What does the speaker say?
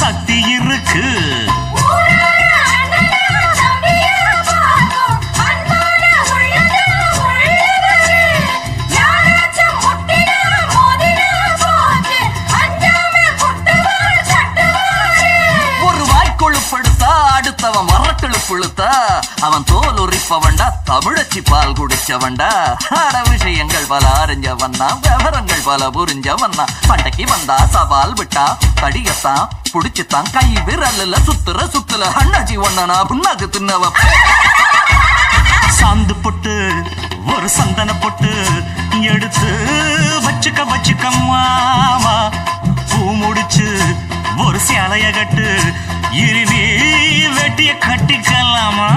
சக்தி இருக்கு. அடுத்தவன் மரக்களு புழுத்தா அவன் தோல் உரிப்பவன்டா, தமிழச்சி பால் குடிச்சவன்டா. அட விஷயங்கள் பல அறிஞ்சவன்னா, விவரங்கள் பல புரிஞ்சவன்னா. பண்டைக்கு வந்தா சவால் விட்டா கடியத்தான் புடிச்சுத்தான், கை விரல்ல சுத்துற சுத்துல அண்ணாச்சி ஒண்ணனா புண்ணாக்கு தின்னவ. சாந்து பொட்டு ஒரு சந்தன பொட்டு எடுத்து வச்சுக்க மாமா, பூ முடிச்சு ஒரு சேலைய கட்டு, இருவி வெட்டிய கட்டிக்கலாமா?